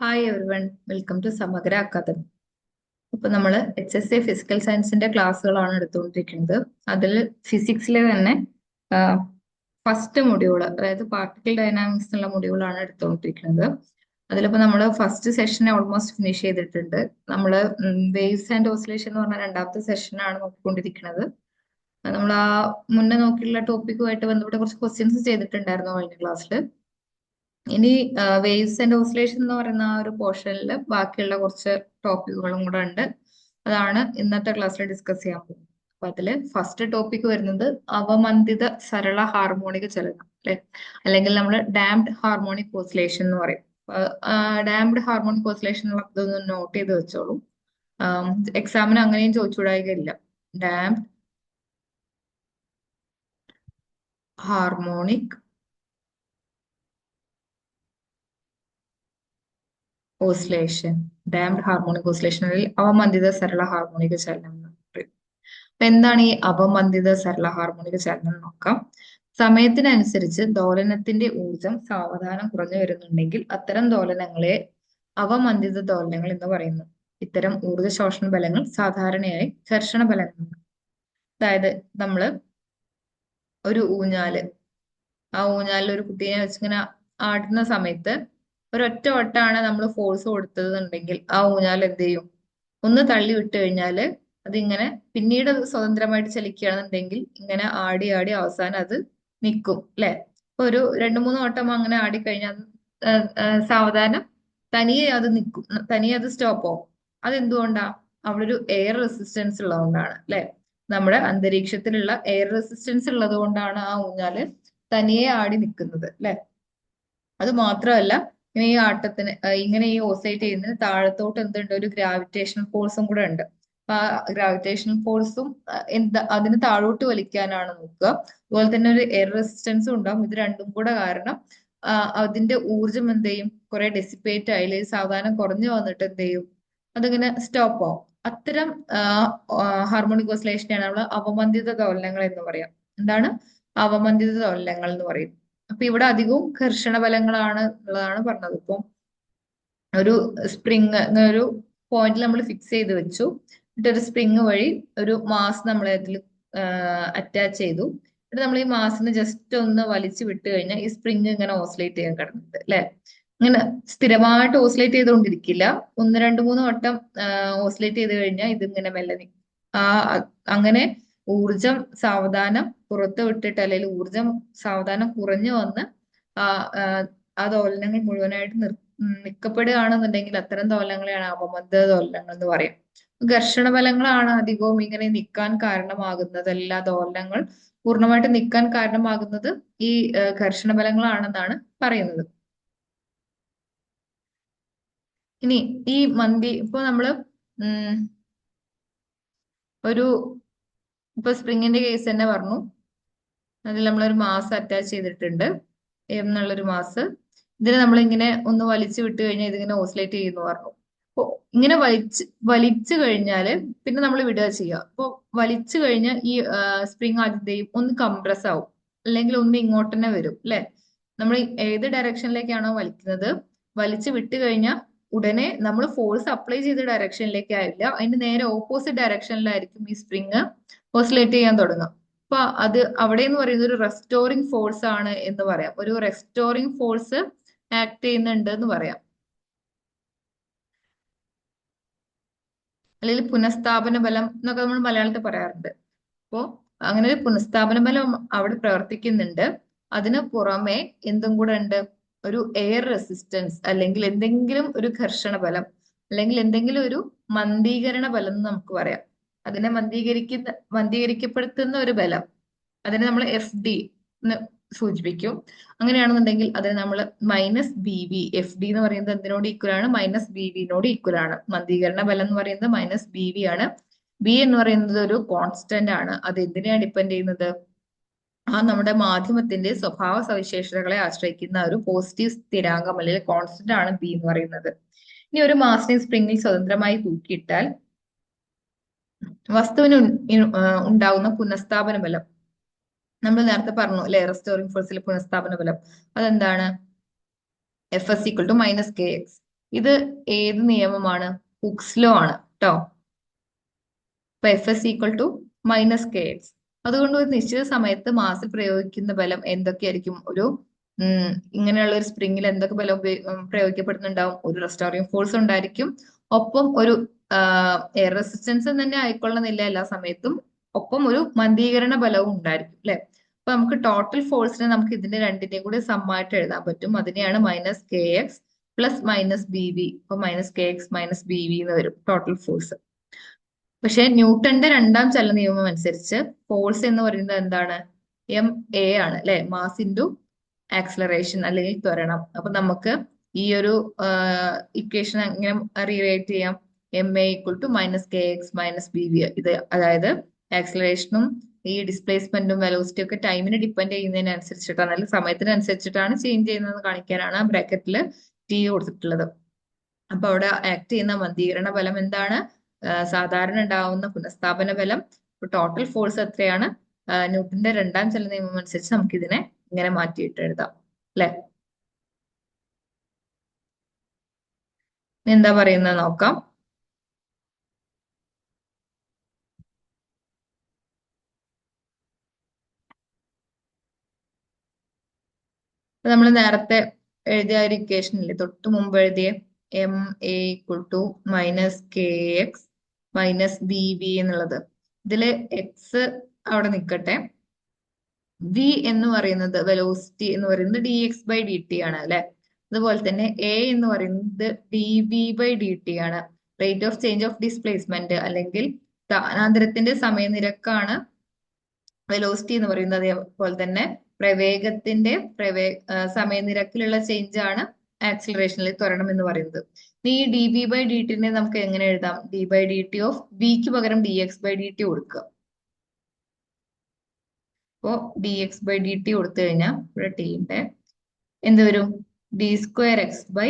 Hi everyone, welcome to സമഗ്ര academy. ഇപ്പൊ നമ്മൾ HSA ഫിസിക്കൽ സയൻസിന്റെ ക്ലാസ്സുകളാണ് എടുത്തുകൊണ്ടിരിക്കുന്നത്. അതിൽ ഫിസിക്സിലെ തന്നെ ഫസ്റ്റ് മൊഡ്യൂൾ, അതായത് പാർട്ടിക്കിൾ ഡൈനാമിക്സ് എന്നുള്ള മൊഡ്യൂളാണ് എടുത്തുകൊണ്ടിരിക്കുന്നത്. അതിലിപ്പോ നമ്മൾ ഫസ്റ്റ് സെഷനെ ഓൾമോസ്റ്റ് ഫിനിഷ് ചെയ്തിട്ടുണ്ട്. നമ്മൾ വേവ്സ് ആൻഡ് ഓസിലേഷൻ എന്ന് പറഞ്ഞ രണ്ടാമത്തെ സെഷനാണ് നോക്കിക്കൊണ്ടിരിക്കുന്നത്. നമ്മൾ ആ മുന്നേ നോക്കിയുള്ള ടോപ്പിക്കുമായിട്ട് ബന്ധപ്പെട്ട് കുറച്ച് ക്വസ്റ്റ്യൻസ് ചെയ്തിട്ടുണ്ടായിരുന്നു കഴിഞ്ഞ ക്ലാസ്സിൽ. ഇനി വേവ്സ് ആൻഡ് ഓസിലേഷൻ എന്ന് പറയുന്ന ആ ഒരു പോർഷനിൽ ബാക്കിയുള്ള കുറച്ച് ടോപ്പിക്കുകളും കൂടെ ഉണ്ട്. അതാണ് ഇന്നത്തെ ക്ലാസ്സിൽ ഡിസ്കസ് ചെയ്യാൻ പോകുന്നത്. അപ്പൊ അതില് ഫസ്റ്റ് ടോപ്പിക് വരുന്നത് അവമന്ദിത സരള ഹാർമോണിക് ചലനം, അല്ലെ? അല്ലെങ്കിൽ നമ്മൾ ഡാംഡ് ഹാർമോണിക് ഓസിലേഷൻ എന്ന് പറയും. ഡാംഡ് ഹാർമോണിക് ഓസിലേഷൻ ഇതൊന്ന് നോട്ട് ചെയ്ത് വെച്ചോളൂ. എക്സാമിന് അങ്ങനെയും ചോദിച്ചുകൂടായികയില്ല. Damped harmonic oscillation, damped harmonic oscillation അല്ലെങ്കിൽ അവമന്ദിത സരള ഹാർമോണിക ചലനം എന്ന് പറയും. അപ്പൊ എന്താണ് ഈ അവമന്ദിത സരള ഹാർമോണിക ചലനം എന്ന് നോക്കാം. സമയത്തിനനുസരിച്ച് ദോലനത്തിന്റെ ഊർജം സാവധാനം കുറഞ്ഞു വരുന്നുണ്ടെങ്കിൽ അത്തരം ദോലനങ്ങളെ അവമന്ദിത ദോലനങ്ങൾ എന്ന് പറയുന്നു. ഇത്തരം ഊർജ ശോഷണ ബലങ്ങൾ സാധാരണയായി ഘർഷണ ബലങ്ങളാണ്. അതായത് നമ്മള് ഒരു ഊഞ്ഞാല്, ആ ഊഞ്ഞാലിൽ ഒരു കുട്ടീനെ വെച്ചിങ്ങനെ ആടുന്ന സമയത്ത് ഒരൊറ്റ വട്ടാണ് നമ്മൾ ഫോഴ്സ് കൊടുത്തതെന്നുണ്ടെങ്കിൽ ആ ഊഞ്ഞാൽ എന്ത് ചെയ്യും? ഒന്ന് തള്ളി വിട്ട് കഴിഞ്ഞാല് അതിങ്ങനെ പിന്നീട് അത് സ്വതന്ത്രമായിട്ട് ചലിക്കുകയാണെന്നുണ്ടെങ്കിൽ ഇങ്ങനെ ആടി ആടി അവസാനം അത് നിൽക്കും, അല്ലെ? ഇപ്പൊ ഒരു രണ്ടു മൂന്ന് വട്ടം അങ്ങനെ ആടിക്കഴിഞ്ഞാൽ സാവധാനം തനിയെ അത് നിൽക്കും, തനിയെ അത് സ്റ്റോപ്പ് ആവും. അതെന്തുകൊണ്ടാ? അവിടെ ഒരു എയർ റെസിസ്റ്റൻസ് ഉള്ളതുകൊണ്ടാണ്, അല്ലെ? നമ്മുടെ അന്തരീക്ഷത്തിലുള്ള എയർ റെസിസ്റ്റൻസ് ഉള്ളത് കൊണ്ടാണ് ആ ഊഞ്ഞാല് തനിയെ ആടി നിൽക്കുന്നത്, അല്ലെ? അത് മാത്രമല്ല, ഇങ്ങനെ ഈ ആട്ടത്തിന് ഇങ്ങനെ ഈ ഓസൈറ്റ് ചെയ്യുന്നതിന് താഴത്തോട്ട് എന്തുണ്ട്? ഒരു ഗ്രാവിറ്റേഷൻ ഫോഴ്സും കൂടെ ഉണ്ട്. അപ്പൊ ആ ഗ്രാവിറ്റേഷൻ ഫോഴ്സും എന്താ അതിന് താഴോട്ട് വലിക്കാനാണ് നോക്കുക. അതുപോലെ തന്നെ ഒരു എയർ റെസിസ്റ്റൻസും ഉണ്ടാവും. ഇത് രണ്ടും കൂടെ കാരണം അതിന്റെ ഊർജം എന്ത് ചെയ്യും? കുറെ ഡെസിപ്പേറ്റ് ആയില്ലേ, സാവധാനം കുറഞ്ഞു വന്നിട്ട് എന്ത് ചെയ്യും? അതിങ്ങനെ സ്റ്റോപ്പ് ആവും. അത്തരം ഹാർമോണിക് ഓസിലേഷനെയാണ് നമ്മൾ അവമന്ദിത ദോലനങ്ങൾ എന്ന് പറയാം. എന്താണ് അവമന്ദിത ദോലനങ്ങൾ എന്ന് പറയും? അപ്പൊ ഇവിടെ അധികവും ഘർഷണ ബലങ്ങളാണ് ഉള്ളതാണ് പറഞ്ഞത്. ഇപ്പം ഒരു സ്പ്രിങ് ഒരു പോയിന്റിൽ നമ്മൾ ഫിക്സ് ചെയ്ത് വെച്ചു, എന്നിട്ട് ഒരു സ്പ്രിങ് വഴി ഒരു മാസ് നമ്മൾ അതിൽ അറ്റാച്ച് ചെയ്തു. എന്നിട്ട് നമ്മൾ ഈ മാസിന് ജസ്റ്റ് ഒന്ന് വലിച്ചു വിട്ട് കഴിഞ്ഞാൽ ഈ സ്പ്രിങ് ഇങ്ങനെ ഓസിലേറ്റ് ചെയ്യാൻ കിടന്നുണ്ട്, അല്ലെ? ഇങ്ങനെ സ്ഥിരമായിട്ട് ഓസിലേറ്റ് ചെയ്തുകൊണ്ടിരിക്കില്ല. ഒന്ന് രണ്ട് മൂന്ന് വട്ടം ഓസിലേറ്റ് ചെയ്ത് കഴിഞ്ഞാൽ ഇതിങ്ങനെ മെല്ലെ ആ അങ്ങനെ ഊർജം സാവധാനം പുറത്ത് വിട്ടിട്ട്, അല്ലെങ്കിൽ ഊർജം സാവധാനം കുറഞ്ഞു വന്ന് ആ ആ ദോലനങ്ങൾ മുഴുവനായിട്ട് നിൽക്കപ്പെടുകയാണെന്നുണ്ടെങ്കിൽ അത്തരം ദോലനങ്ങളെയാണ് അവമന്ദിത ദോലനങ്ങൾ എന്ന് പറയും. ഘർഷണ ബലങ്ങളാണ് അധികവും ഇങ്ങനെ നിൽക്കാൻ കാരണമാകുന്നത്. എല്ലാ ദോലനങ്ങൾ പൂർണ്ണമായിട്ട് നിൽക്കാൻ കാരണമാകുന്നത് ഈ ഘർഷണ ബലങ്ങളാണെന്നാണ് പറയുന്നത്. ഇനി ഈ ഇപ്പൊ നമ്മള് ഒരു ഇപ്പൊ സ്പ്രിങ്ങിന്റെ കേസ് തന്നെ പറഞ്ഞു. അതിൽ നമ്മളൊരു മാസ് അറ്റാച്ച് ചെയ്തിട്ടുണ്ട്, എന്നുള്ളൊരു മാസ്. ഇതിനെ നമ്മളിങ്ങനെ ഒന്ന് വലിച്ചു വിട്ട് കഴിഞ്ഞാൽ ഇതിങ്ങനെ ഓസിലേറ്റ് ചെയ്യുന്നു പറഞ്ഞു. അപ്പൊ ഇങ്ങനെ വലിച്ചു കഴിഞ്ഞാല് പിന്നെ നമ്മൾ വിടുക ചെയ്യുക. അപ്പൊ വലിച്ചു കഴിഞ്ഞാൽ ഈ സ്പ്രിങ് ആദ്യത്തെയും ഒന്ന് കംപ്രസ് ആവും, അല്ലെങ്കിൽ ഒന്ന് ഇങ്ങോട്ട് തന്നെ വരും, അല്ലെ? നമ്മൾ ഏത് ഡയറക്ഷനിലേക്കാണോ വലിക്കുന്നത്, വലിച്ചു വിട്ട് കഴിഞ്ഞാൽ ഉടനെ നമ്മൾ ഫോഴ്സ് അപ്ലൈ ചെയ്ത ഡയറക്ഷനിലേക്ക് ആയില്ല, അതിന്റെ നേരെ ഓപ്പോസിറ്റ് ഡയറക്ഷനിലായിരിക്കും ഈ സ്പ്രിങ് ഓസിലേറ്റ് ചെയ്യാൻ തുടങ്ങുക. അപ്പൊ അത് അവിടെ എന്ന് പറയുന്നത് ഒരു റെസ്റ്റോറിങ് ഫോഴ്സ് ആണ് എന്ന് പറയാം. ഒരു റെസ്റ്റോറിങ് ഫോഴ്സ് ആക്ട് ചെയ്യുന്നുണ്ട് എന്ന് പറയാം, അല്ലെങ്കിൽ പുനഃസ്ഥാപന ബലം എന്നൊക്കെ നമ്മൾ മലയാളത്തിൽ പറയാറുണ്ട്. അപ്പോ അങ്ങനെ ഒരു പുനഃസ്ഥാപന ബലം അവിടെ പ്രവർത്തിക്കുന്നുണ്ട്. അതിന് പുറമെ എന്തും കൂടെ ഉണ്ട്? ഒരു എയർ റെസിസ്റ്റൻസ്, അല്ലെങ്കിൽ എന്തെങ്കിലും ഒരു ഘർഷണ ബലം, അല്ലെങ്കിൽ എന്തെങ്കിലും ഒരു മന്ദീകരണ ബലം എന്ന് നമുക്ക് പറയാം. അതിനെ മന്ദീകരിക്കപ്പെടുത്തുന്ന ഒരു ബലം, അതിനെ നമ്മൾ FD എന്ന് സൂചിപ്പിക്കും. അങ്ങനെയാണെന്നുണ്ടെങ്കിൽ അതിന് നമ്മൾ -BV, FD എന്ന് പറയുന്നത് എന്തിനോട് ഈക്വൽ ആണ്? -BV ഈക്വൽ ആണ്. മന്ദീകരണ ബലം എന്ന് പറയുന്നത് -BV ആണ്. ബി എന്ന് പറയുന്നത് ഒരു കോൺസ്റ്റന്റ് ആണ്. അത് എന്തിനെയാണ് ഡിപ്പെൻഡ് ചെയ്യുന്നത്? ആ നമ്മുടെ മാധ്യമത്തിന്റെ സ്വഭാവ സവിശേഷതകളെ ആശ്രയിക്കുന്ന ഒരു പോസിറ്റീവ് സ്ഥിരാങ്കം അല്ലെങ്കിൽ കോൺസ്റ്റന്റ് ആണ് ബി എന്ന് പറയുന്നത്. ഇനി ഒരു മാസിനെ സ്പ്രിംഗിൽ സ്വതന്ത്രമായി തൂക്കിയിട്ടാൽ വസ്തുവിന് ഉണ്ടാകുന്ന പുനഃസ്ഥാപന ബലം നമ്മൾ നേരത്തെ പറഞ്ഞു, അല്ലെ? റെസ്റ്റോറിംഗ് ഫോഴ്സിലെ പുനഃസ്ഥാപന ബലം അതെന്താണ്? FS = -KX. ഇത് ഏത് നിയമമാണ്? ഹുക്സ് ലോ ആണ് കേട്ടോ. അപ്പൊ F S equal to minus K X. അതുകൊണ്ട് ഒരു നിശ്ചിത സമയത്ത് മാസിൽ പ്രയോഗിക്കുന്ന ബലം എന്തൊക്കെയായിരിക്കും? ഇങ്ങനെയുള്ള ഒരു സ്പ്രിങ്ങിൽ എന്തൊക്കെ ബലം പ്രയോഗിക്കപ്പെടുന്നുണ്ടാവും? ഒരു റെസ്റ്റോറിംഗ് ഫോഴ്സ് ഉണ്ടായിരിക്കും, ഒപ്പം ഒരു എയർ റെസിസ്റ്റൻസ് തന്നെ ആയിക്കൊള്ളുന്നില്ല എല്ലാ സമയത്തും, ഒപ്പം ഒരു മന്ദീകരണ ബലവും ഉണ്ടായിരിക്കും അല്ലെ. അപ്പൊ നമുക്ക് ടോട്ടൽ ഫോഴ്സിനെ നമുക്ക് ഇതിന്റെ രണ്ടിന്റെയും കൂടി സമ്മായിട്ട് എഴുതാൻ പറ്റും. അതിനെയാണ് minus K X plus minus B V. അപ്പൊ minus K X minus B V എന്ന് വരും ടോട്ടൽ ഫോഴ്സ്. പക്ഷെ ന്യൂട്ടന്റെ രണ്ടാം ചലന നിയമം അനുസരിച്ച് ഫോഴ്സ് എന്ന് പറയുന്നത് എന്താണ്? എം എ ആണ് അല്ലെ, മാസ് ഇൻറ്റു ആക്സലറേഷൻ അല്ലെങ്കിൽ ത്വരണം. അപ്പൊ നമുക്ക് ഈ ഒരു ഇക്വേഷൻ എങ്ങനെ റീറൈറ്റ് ചെയ്യാം? M A equal to minus K X minus B V. ഇത് അതായത് ആക്സലറേഷനും ഈ ഡിസ്പ്ലേസ്മെന്റും വെലോസിറ്റി ഒക്കെ ടൈമിനെ ഡിപ്പെൻഡ് ചെയ്യുന്നതിനനുസരിച്ചിട്ടാണ്, അല്ലെങ്കിൽ സമയത്തിനനുസരിച്ചിട്ടാണ് ചേഞ്ച് ചെയ്യുന്നത് കാണിക്കാനാണ് ബ്രാക്കറ്റിൽ ടി കൊടുത്തിട്ടുള്ളത്. അപ്പൊ അവിടെ ആക്ട് ചെയ്യുന്ന മന്ദീകരണ ബലം എന്താണ്? സാധാരണ ഉണ്ടാവുന്ന പുനഃസ്ഥാപന ബലം. ടോട്ടൽ ഫോഴ്സ് എത്രയാണ്? ന്യൂട്ടന്റെ രണ്ടാം ചലന നിയമം അനുസരിച്ച് നമുക്ക് ഇതിനെ ഇങ്ങനെ മാറ്റിയിട്ട് എഴുതാം അല്ലെ. എന്താ പറയുന്നത് നോക്കാം. നമ്മൾ നേരത്തെ എഴുതിയ ഒരു ഇക്വേഷൻ ഇല്ലേ, തൊട്ട് മുമ്പ് എഴുതിയ M A equal to minus K X minus B V എന്നുള്ളത്. ഇതില് എക്സ് അവിടെ നിൽക്കട്ടെ. വി എന്ന് പറയുന്നത് വെലോസിറ്റി എന്ന് പറയുന്നത് D X by D T ആണ് അല്ലെ. അതുപോലെ തന്നെ എ എന്ന് പറയുന്നത് D V by D T ആണ്. Rate of change of displacement അല്ലെങ്കിൽ സ്ഥാനാന്തരത്തിന്റെ സമയനിരക്കാണ് വെലോസിറ്റി എന്ന് പറയുന്നത്. അതേപോലെ തന്നെ പ്രവേഗത്തിന്റെ സമയനിരക്കിലുള്ള ചേഞ്ച് ആണ് ആക്സിലറേഷനിൽ ത്വരണം എന്ന് പറയുന്നത്. ഈ ഡി വി ബൈ ഡി ടിനെ നമുക്ക് എങ്ങനെ എഴുതാം? D by D T of വിക്ക് പകരം D X by D T കൊടുക്കുക. അപ്പോ D X by D T കൊടുത്തു കഴിഞ്ഞാൽ ഇവിടെ ടീന്റെ എന്ത് വരും? D square X by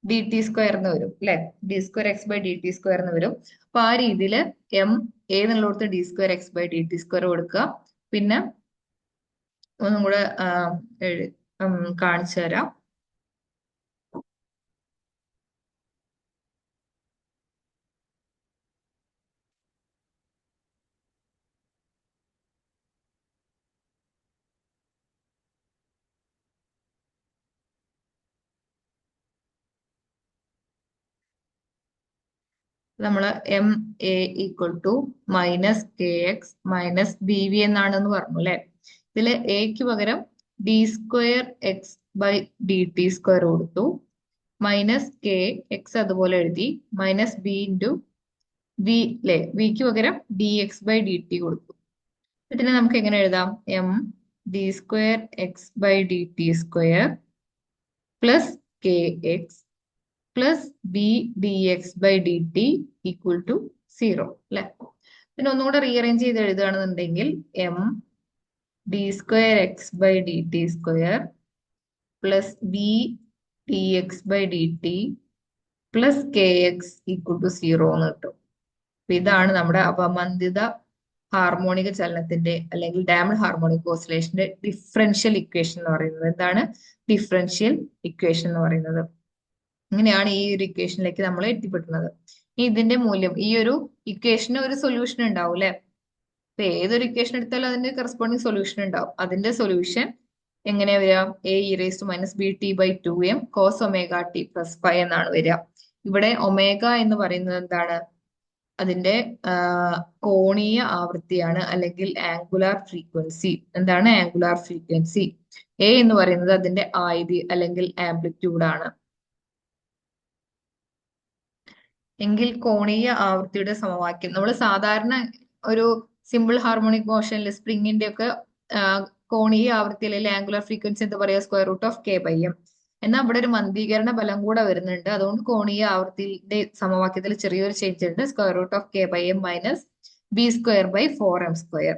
D T square എന്ന് വരും അല്ലെ. D square X by D T square എന്ന് വരും. അപ്പൊ ആ രീതിയിൽ എം എ എന്നുള്ളടത്ത് D square X by D T square കൊടുക്കുക. പിന്നെ ഒന്നും കൂടെ കാണിച്ചു തരാം. നമ്മള് m A equal to minus K X minus B v എന്നാണെന്ന് പറഞ്ഞു അല്ലെ. ഇതില് എക്ക് പകരം d square X by D T square കൊടുത്തു, മൈനസ് കെ എക്സ് അതുപോലെ എഴുതി, മൈനസ് ബി ഇൻറ്റു വി അല്ലെ, വിക്ക് പകരം D X by D T കൊടുത്തു. ഇതിനെ നമുക്ക് എങ്ങനെ എഴുതാം? M D square X by D T square plus K X plus B D X by D T equal to 0 അല്ലെ. പിന്നെ ഒന്നുകൂടെ റീഅറേഞ്ച് ചെയ്ത് എഴുതുകയാണെന്നുണ്ടെങ്കിൽ M D square X by D T square plus B D X by D T plus K X equal to 0 എന്ന് കിട്ടും. അപ്പൊ ഇതാണ് നമ്മുടെ അവമന്ദിത ഹാർമോണിക ചലനത്തിന്റെ അല്ലെങ്കിൽ ഡാംഡ് ഹാർമോണിക് ഓസിലേഷന്റെ ഡിഫറൻഷ്യൽ ഇക്വേഷൻ എന്ന് പറയുന്നത്. എന്താണ് ഡിഫറൻഷ്യൽ ഇക്വേഷൻ എന്ന് പറയുന്നത്? ഇങ്ങനെയാണ് ഈ ഒരു ഇക്വേഷനിലേക്ക് നമ്മൾ എത്തിപ്പെടുന്നത്. ഇതിന്റെ മൂല്യം, ഈ ഒരു ഇക്വേഷന് ഒരു സൊല്യൂഷൻ ഉണ്ടാവും അല്ലെ. ഇപ്പൊ ഏതൊരു ഇക്വേഷൻ എടുത്താലും അതിന്റെ കറസ്പോണ്ടിങ് സൊല്യൂഷൻ ഉണ്ടാവും. അതിന്റെ സൊല്യൂഷൻ എങ്ങനെയാ വരിക? A e raise to minus B T by 2m cos omega t plus 5 എന്നാണ് വരിക. ഇവിടെ ഒമേഗ എന്ന് പറയുന്നത് എന്താണ്? അതിന്റെ കോണീയ ആവൃത്തിയാണ് അല്ലെങ്കിൽ ആംഗുലാർ ഫ്രീക്വൻസി. എന്താണ് ആംഗുലാർ ഫ്രീക്വൻസി? എ എന്ന് പറയുന്നത് അതിന്റെ ആയിതി അല്ലെങ്കിൽ ആംപ്ലിറ്റ്യൂഡ് ആണ്. എങ്കിൽ കോണീയ ആവൃത്തിയുടെ സമവാക്യം നമ്മൾ സാധാരണ ഒരു സിമ്പിൾ ഹാർമോണിക് മോഷനിൽ സ്പ്രിങ്ങിന്റെ ഒക്കെ കോണീയ ആവൃത്തി അല്ലെങ്കിൽ ആംഗുലർ ഫ്രീക്വൻസി എന്താ പറയുക? Square root of k by m. എന്നാൽ ഇവിടെ ഒരു മന്ദീകരണ ബലം കൂടെ വരുന്നുണ്ട്. അതുകൊണ്ട് കോണീയ ആവൃത്തിയുടെ സമവാക്യത്തിൽ ചെറിയൊരു ചേഞ്ച് ഉണ്ട്. Square root of k by m minus b square by 4m square.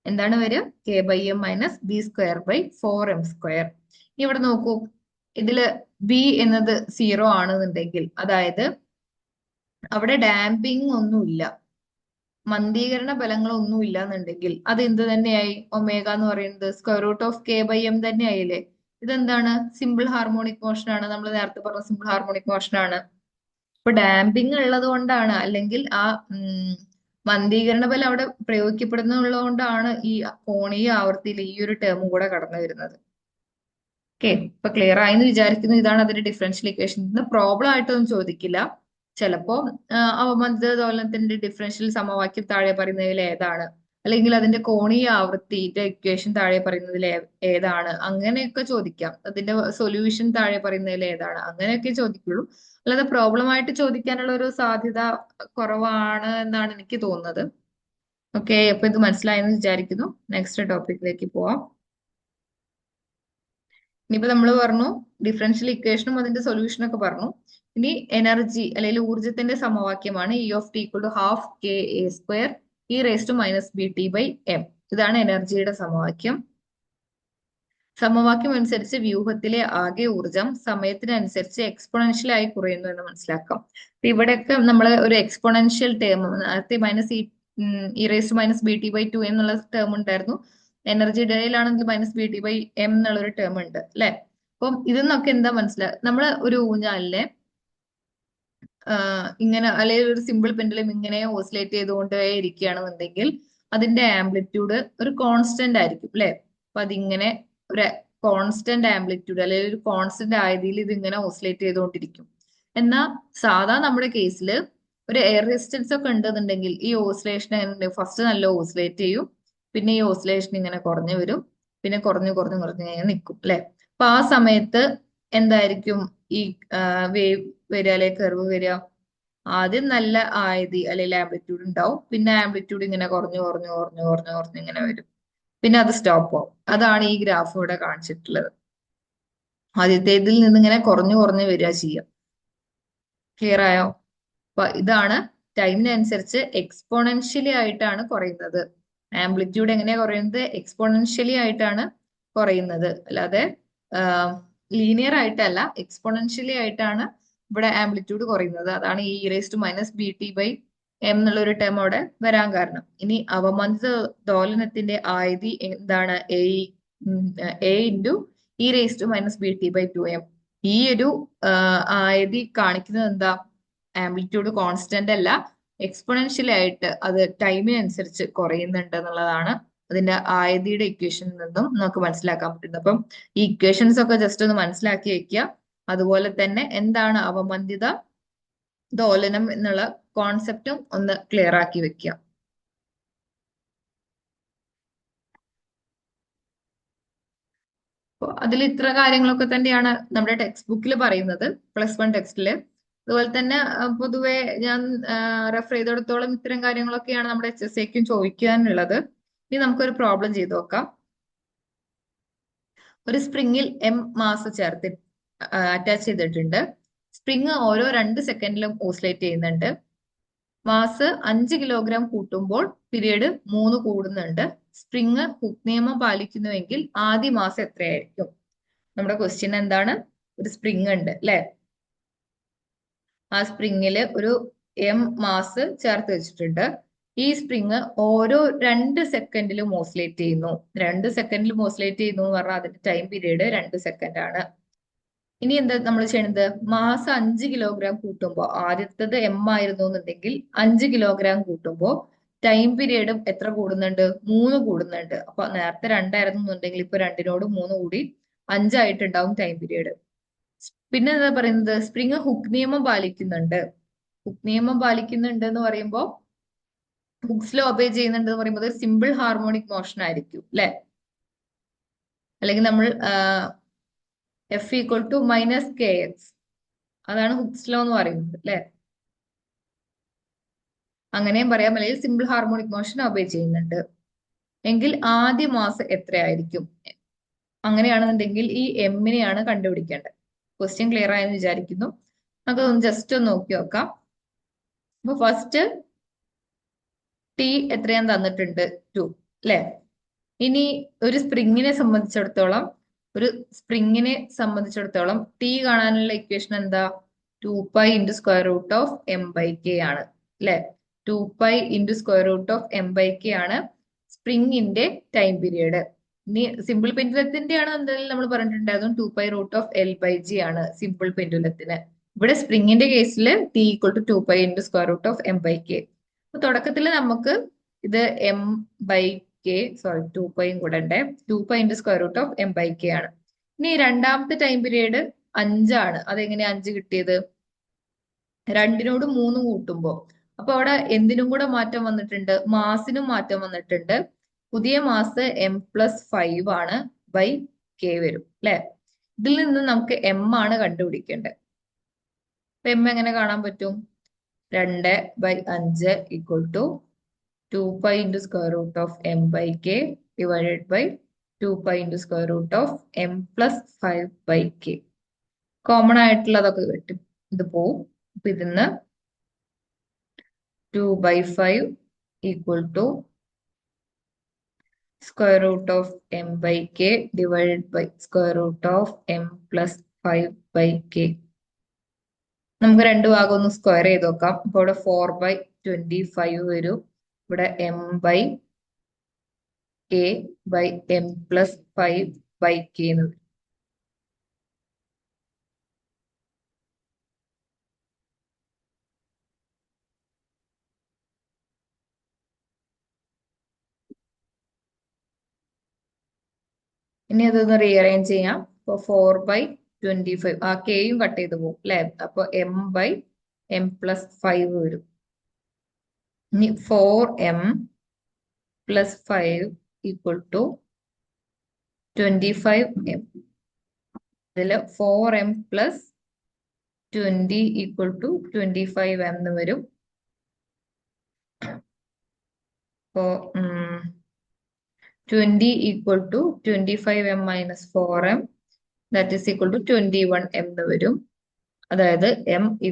എന്താണ് വരിക? K by m minus b square by 4m square. ഇവിടെ നോക്കൂ, ഇതില് ബി എന്നത് 0 ആണെന്നുണ്ടെങ്കിൽ, അതായത് അവിടെ ഡാമ്പിങ് ഒന്നുമില്ല, മന്ദീകരണ ബലങ്ങളൊന്നും ഇല്ല എന്നുണ്ടെങ്കിൽ അത് എന്ത് തന്നെയായി? ഒമേഗ എന്ന് പറയുന്നത് square root of k by m തന്നെ ആയില്ലേ. ഇതെന്താണ്? സിമ്പിൾ ഹാർമോണിക് മോഷൻ ആണ്. നമ്മൾ നേരത്തെ പറഞ്ഞ സിമ്പിൾ ഹാർമോണിക് മോഷൻ ആണ്. ഇപ്പൊ ഡാമ്പിങ് ഉള്ളത് കൊണ്ടാണ്, അല്ലെങ്കിൽ ആ മന്ദീകരണ ബലം അവിടെ പ്രയോഗിക്കപ്പെടുന്നുള്ളത് കൊണ്ടാണ് ഈ കോണീയ ആവൃത്തിയിൽ ഈ ഒരു ടേമും കൂടെ കടന്നു വരുന്നത്. ഓക്കെ, ഇപ്പൊ ക്ലിയർ ആയെന്ന് വിചാരിക്കുന്നു. ഇതാണ് അതിന്റെ ഡിഫറൻഷ്യൽ ഇക്വേഷൻ. ഇത് പ്രോബ്ലം ആയിട്ടൊന്നും ചോദിക്കില്ല. ചിലപ്പോ അവമന്ദിത ദോലനത്തിന്റെ ഡിഫറൻഷ്യൽ സമവാക്യം താഴെ പറയുന്നതിൽ ഏതാണ്, അല്ലെങ്കിൽ അതിന്റെ കോണീയ ആവൃത്തിയുടെ ഇക്വേഷൻ താഴെ പറയുന്നതിൽ ഏതാണ്, അങ്ങനെയൊക്കെ ചോദിക്കാം. അതിന്റെ സൊല്യൂഷൻ താഴെ പറയുന്നതിൽ ഏതാണ്, അങ്ങനെയൊക്കെ ചോദിക്കുള്ളൂ. അല്ലാതെ പ്രോബ്ലം ആയിട്ട് ചോദിക്കാനുള്ള ഒരു സാധ്യത കുറവാണ് എന്നാണ് എനിക്ക് തോന്നുന്നത്. ഓക്കെ, അപ്പൊ ഇത് മനസ്സിലായെന്ന് വിചാരിക്കുന്നു. നെക്സ്റ്റ് ടോപ്പിക്കിലേക്ക് പോവാം. ഇനിയിപ്പോ നമ്മൾ പറഞ്ഞു ഡിഫറൻഷ്യൽ ഇക്വേഷനും അതിന്റെ സൊല്യൂഷനും ഒക്കെ പറഞ്ഞു. ഇനി എനർജി അല്ലെങ്കിൽ ഊർജത്തിന്റെ സമവാക്യമാണ് e of t equal to half k a square e raise to minus B T by m. ഇതാണ് എനർജിയുടെ സമവാക്യം. സമവാക്യം അനുസരിച്ച് വ്യൂഹത്തിലെ ആകെ ഊർജം സമയത്തിനനുസരിച്ച് എക്സ്പോണൻഷ്യൽ ആയി കുറയുന്നു എന്ന് മനസ്സിലാക്കാം. ഇവിടെയൊക്കെ നമ്മൾ ഒരു എക്സ്പോണൻഷ്യൽ ടേം, നേരത്തെ minus E raise to minus B T by two എന്നുള്ള ടേം ഉണ്ടായിരുന്നു. എനർജി ഡേയിലാണെങ്കിൽ minus B T by M എന്നുള്ള ഒരു ടേം ഉണ്ട് അല്ലെ. അപ്പം ഇതിന്നൊക്കെ എന്താ മനസ്സിലാക്കുക? നമ്മൾ ഒരു ഊഞ്ഞാലിനെ ഇങ്ങനെ, അല്ലെങ്കിൽ ഒരു സിമ്പിൾ പെൻഡുലം ഇങ്ങനെ ഓസിലേറ്റ് ചെയ്തുകൊണ്ടേ ഇരിക്കുകയാണെന്നുണ്ടെങ്കിൽ അതിന്റെ ആംപ്ലിറ്റ്യൂഡ് ഒരു കോൺസ്റ്റന്റ് ആയിരിക്കും അല്ലെ. അപ്പൊ അതിങ്ങനെ ഒരു കോൺസ്റ്റന്റ് ആംപ്ലിറ്റ്യൂഡ് അല്ലെങ്കിൽ ഒരു കോൺസ്റ്റന്റ് ആയതിൽ ഇത് ഇങ്ങനെ ഓസിലേറ്റ് ചെയ്തുകൊണ്ടിരിക്കും. എന്നാൽ സാധാ നമ്മുടെ കേസിൽ ഒരു എയർ റെസിസ്റ്റൻസ് ഒക്കെ ഉണ്ടെന്നുണ്ടെങ്കിൽ ഈ ഓസിലേഷൻ ഫസ്റ്റ് നല്ല ഓസിലേറ്റ് ചെയ്യും, പിന്നെ ഈ ഓസിലേഷൻ ഇങ്ങനെ കുറഞ്ഞു വരും, പിന്നെ കുറഞ്ഞു കുറഞ്ഞു കുറഞ്ഞു ഇങ്ങനെ നിൽക്കും അല്ലെ. അപ്പൊ ആ സമയത്ത് എന്തായിരിക്കും ഈ വേവ് വരിക അല്ലെങ്കിൽ കർവ് വരിക? ആദ്യം നല്ല ആയത് അല്ലെങ്കിൽ ആംപ്ലിറ്റ്യൂഡ് ഉണ്ടാവും, പിന്നെ ആംപ്ലിറ്റ്യൂഡ് ഇങ്ങനെ കുറഞ്ഞു കുറഞ്ഞു കുറഞ്ഞു കുറഞ്ഞു കുറഞ്ഞു ഇങ്ങനെ വരും, പിന്നെ അത് സ്റ്റോപ്പ് ആവും. അതാണ് ഈ ഗ്രാഫ് ഇവിടെ കാണിച്ചിട്ടുള്ളത്. ആദ്യത്തേതിൽ നിന്ന് ഇങ്ങനെ കുറഞ്ഞു കുറഞ്ഞു വരിക ചെയ്യുക. ക്ലിയർ ആയോ? അപ്പൊ ഇതാണ് ടൈമിനനുസരിച്ച് എക്സ്പോണൻഷ്യലി ആയിട്ടാണ് കുറയുന്നത്. ആംപ്ലിറ്റ്യൂഡ് എങ്ങനെയാ കുറയുന്നത്? എക്സ്പോണൻഷ്യലി ആയിട്ടാണ് കുറയുന്നത്, അല്ലാതെ ലീനിയർ ആയിട്ടല്ല, എക്സ്പോണൻഷ്യലി ആയിട്ടാണ് ഇവിടെ ആംപ്ലിറ്റ്യൂഡ് കുറയുന്നത്. അതാണ് ഈ raise to minus B T by M എന്നുള്ള ഒരു ടേം അവിടെ വരാൻ കാരണം. ഇനി അവമന്ദിത ദോലനത്തിന്റെ ആയത് എന്താണ്? A into e raise to minus B T by two m. ഈ ഒരു ആയത് കാണിക്കുന്നത് എന്താ? ആംപ്ലിറ്റ്യൂഡ് കോൺസ്റ്റന്റ് അല്ല, എക്സ്പോണൻഷ്യലി ആയിട്ട് അത് ടൈമിനനുസരിച്ച് കുറയുന്നുണ്ട് എന്നുള്ളതാണ് അതിന്റെ ആയതിയുടെ ഇക്വേഷനിൽ നിന്നും നമുക്ക് മനസ്സിലാക്കാൻ പറ്റുന്നത്. അപ്പം ഈ ഇക്വേഷൻസ് ഒക്കെ ജസ്റ്റ് ഒന്ന് മനസ്സിലാക്കി വെക്കുക. അതുപോലെ തന്നെ എന്താണ് അവമന്ദിത ദോലനം എന്നുള്ള കോൺസെപ്റ്റും ഒന്ന് ക്ലിയർ ആക്കി വെക്കുക. അപ്പോൾ അതിൽ ഇത്ര കാര്യങ്ങളൊക്കെ തന്നെയാണ് നമ്മുടെ ടെക്സ്റ്റ് ബുക്കിൽ പറയുന്നത്, +1 ടെക്സ്റ്റില്. അതുപോലെ തന്നെ പൊതുവെ ഞാൻ റെഫർ ചെയ്തിടത്തോളം ഇത്തരം കാര്യങ്ങളൊക്കെയാണ് നമ്മുടെ HSAക്കും ചോദിക്കാനുള്ളത്. ഇനി നമുക്കൊരു പ്രോബ്ലം ചെയ്ത് നോക്കാം. ഒരു സ്പ്രിങ്ങിൽ എം മാസ് ചേർത്ത് അറ്റാച്ച് ചെയ്തിട്ടുണ്ട്. സ്പ്രിങ് ഓരോ 2 സെക്കൻഡിലും ഓസിലേറ്റ് ചെയ്യുന്നുണ്ട്. മാസ് 5 കിലോഗ്രാം കൂട്ടുമ്പോൾ പീരീഡ് 3 കൂടുന്നുണ്ട്. സ്പ്രിങ് ഹുക്ക് നിയമം പാലിക്കുന്നുവെങ്കിൽ ആദ്യ മാസ് എത്രയായിരിക്കും? നമ്മുടെ ക്വസ്റ്റ്യൻ എന്താണ്? ഒരു സ്പ്രിങ് ഉണ്ട് അല്ലെ. ആ സ്പ്രിങ്ങില് ഒരു എം മാസ് ചേർത്ത് വെച്ചിട്ടുണ്ട്. ഈ സ്പ്രിങ് ഓരോ 2 സെക്കൻഡിലും ഓസിലേറ്റ് ചെയ്യുന്നു. 2 സെക്കൻഡിലും ഓസിലേറ്റ് ചെയ്യുന്നു എന്ന് പറഞ്ഞാൽ അതിന്റെ ടൈം പീരീഡ് 2 സെക്കൻഡ് ആണ്. ഇനി എന്താ നമ്മൾ ചെയ്യണത്? മാസ് 5 കിലോഗ്രാം കൂട്ടുമ്പോൾ, ആദ്യത്തത് എം ആയിരുന്നു എന്നുണ്ടെങ്കിൽ 5 കിലോഗ്രാം കൂട്ടുമ്പോൾ ടൈം പീരീഡും എത്ര കൂടുന്നുണ്ട്? 3 കൂടുന്നുണ്ട്. അപ്പൊ നേരത്തെ 2 ആയിരുന്നു എന്നുണ്ടെങ്കിൽ ഇപ്പൊ 2നോട് 3 കൂടി 5 ആയിട്ടുണ്ടാവും ടൈം പീരീഡ്. പിന്നെ എന്താ പറയുന്നത്? സ്പ്രിങ് ഹുക്ക് നിയമം പാലിക്കുന്നുണ്ട്. ഹുക്ക് നിയമം പാലിക്കുന്നുണ്ട് എന്ന് പറയുമ്പോൾ, ഹുക്സ് ലോ ഒബേ ചെയ്യുന്നുണ്ട് എന്ന് പറയുമ്പോൾ സിമ്പിൾ ഹാർമോണിക് മോഷൻ ആയിരിക്കും അല്ലെ. അല്ലെങ്കിൽ നമ്മൾ f equal to minus K x, അതാണ് ഹുക്സ് ലോ എന്ന് പറയുന്നത് അല്ലെ. അങ്ങനെയും പറയാം, അല്ലെങ്കിൽ സിമ്പിൾ ഹാർമോണിക് മോഷൻ ഒബേ ചെയ്യുന്നുണ്ട് എങ്കിൽ ആദ്യ മാസ് എത്രയായിരിക്കും? അങ്ങനെയാണെന്നുണ്ടെങ്കിൽ ഈ എമ്മിനെയാണ് കണ്ടുപിടിക്കേണ്ടത്. ക്വസ്റ്റ്യൻ ക്ലിയർ ആയെന്ന് വിചാരിക്കുന്നു. നമുക്കൊന്ന് ജസ്റ്റ് ഒന്ന് നോക്കി നോക്കാം. അപ്പൊ ഫസ്റ്റ് ടി എത്രയാന്ന് തന്നിട്ടുണ്ട്? 2 അല്ലെ. ഇനി ഒരു സ്പ്രിങ്ങിനെ സംബന്ധിച്ചിടത്തോളം ടി കാണാനുള്ള ഇക്വേഷൻ എന്താ? 2π into square root of M by K ആണ് അല്ലെ. 2π into square root of M by K ആണ് സ്പ്രിങ്ങിന്റെ ടൈം പീരിയഡ്. ഇനി സിമ്പിൾ പെൻഡുലത്തിന്റെ ആണ് എന്തായാലും നമ്മൾ പറഞ്ഞിട്ടുണ്ടായിരുന്നു 2π√L/G ആണ് സിമ്പിൾ പെൻഡുലത്തിന്. ഇവിടെ സ്പ്രിങ്ങിന്റെ കേസിൽ T=2π(m/k). അപ്പൊ തുടക്കത്തിൽ നമുക്ക് ഇത് m/k, സോറി 2πയും കൂടെ ഉണ്ട്, 2π(m/k) ആണ്. ഇനി രണ്ടാമത്തെ ടൈം പീരീഡ് 5 ആണ്. അതെങ്ങനെയാ 5 കിട്ടിയത്? 2നോട് 3 കൂട്ടുമ്പോ. അപ്പൊ അവിടെ എന്തിനും കൂടെ മാറ്റം വന്നിട്ടുണ്ട്, മാസിനും മാറ്റം വന്നിട്ടുണ്ട്. പുതിയ മാസ് m+5 ആണ് ബൈ k വരും അല്ലെ. ഇതിൽ നിന്ന് നമുക്ക് m ആണ് കണ്ടുപിടിക്കേണ്ടത്. അപ്പൊ m എങ്ങനെ കാണാൻ പറ്റും? 2/5 = 2π(m/k) divided by 2π(m+5/k). Common ആയിട്ടുള്ളതൊക്കെ കിട്ടും, ഇത് പോവും. അപ്പൊ ഇതിന്ന് 2/5 = m/k ഡിവൈഡഡ് ബൈ m+5/k. നമുക്ക് രണ്ട് ഭാഗം ഒന്ന് സ്ക്വയർ ചെയ്ത് നോക്കാം. അപ്പൊ ഇവിടെ 4/25 വരും, ഇവിടെ m/k/m+5/k എന്ന് വരും. ഇനി അതൊന്ന് റീഅറേഞ്ച് ചെയ്യാം. അപ്പൊ 4/25, ആ കെയും കട്ട് ചെയ്ത് പോകും അല്ലെ. അപ്പൊ m/m+5 വരും. ഇനി 4m+5 = 25m. ഇതില് 4m+20 = 25m എന്ന് വരും. അപ്പോ 20 = 25m - 4m, that is equal to 21m എന്ന് വരും. അതായത് m =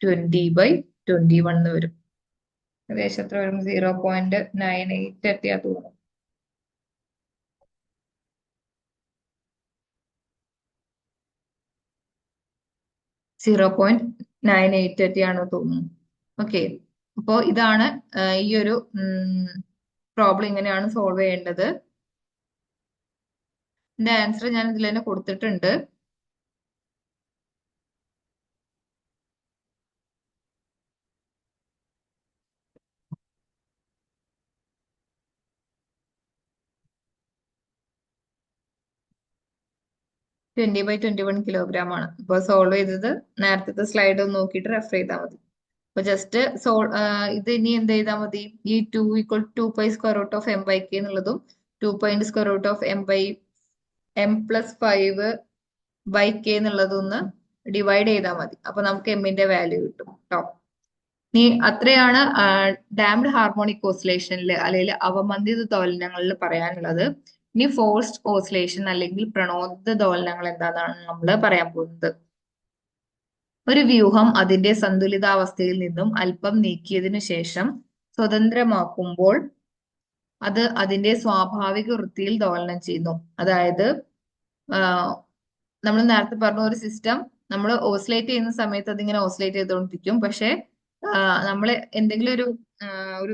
20/21 എന്ന് വരും. ഏകദേശം എത്ര വരും? 0.98 എത്തിയാ തോന്നുന്നു. എത്തിയാണോ തോന്നുന്നു. ഓക്കെ, അപ്പോ ഇതാണ് ഈ ഒരു പ്രോബ്ലം ഇങ്ങനെയാണ് സോൾവ് ചെയ്യേണ്ടത്. ഇതിന്റെ ആൻസർ ഞാൻ ഇതിൽ തന്നെ കൊടുത്തിട്ടുണ്ട്. (20/21 കിലോഗ്രാം ആണ്. ഇപ്പൊ സോൾവ് ചെയ്തത് നേരത്തെ സ്ലൈഡ് നോക്കിയിട്ട് റെഫർ ചെയ്താൽ മതി. അപ്പൊ ജസ്റ്റ് ഇത് ഇനി എന്ത് ചെയ്താൽ മതി, ഈ 2 = 2π√m/k എന്നുള്ളതും 2π√m+5/k എന്നുള്ളതൊന്ന് ഡിവൈഡ് ചെയ്താൽ മതി. അപ്പൊ നമുക്ക് എമ്മിന്റെ വാല്യൂ കിട്ടും കേട്ടോ. ഇനി അത്രയാണ് ഡാംഡ് ഹാർമോണിക് ഓസിലേഷനിൽ അല്ലെങ്കിൽ അവമന്ദിത ദോലനങ്ങളിൽ പറയാനുള്ളത്. ഇനി ഫോഴ്സ്ഡ് ഓസിലേഷൻ അല്ലെങ്കിൽ പ്രണോദിത ദോലനങ്ങൾ എന്താണെന്നാണ് നമ്മൾ പറയാൻ പോകുന്നത്. ഒരു വ്യൂഹം അതിന്റെ സന്തുലിതാവസ്ഥയിൽ നിന്നും അല്പം നീക്കിയതിനു ശേഷം സ്വതന്ത്രമാക്കുമ്പോൾ അത് അതിന്റെ സ്വാഭാവിക വൃത്തിയിൽ ദോലനം ചെയ്യുന്നു. അതായത് നമ്മൾ നേരത്തെ പറഞ്ഞ ഒരു സിസ്റ്റം നമ്മൾ ഓസിലേറ്റ് ചെയ്യുന്ന സമയത്ത് അതിങ്ങനെ ഓസിലേറ്റ് ചെയ്തുകൊണ്ടിരിക്കും. പക്ഷെ നമ്മൾ എന്തെങ്കിലും ഒരു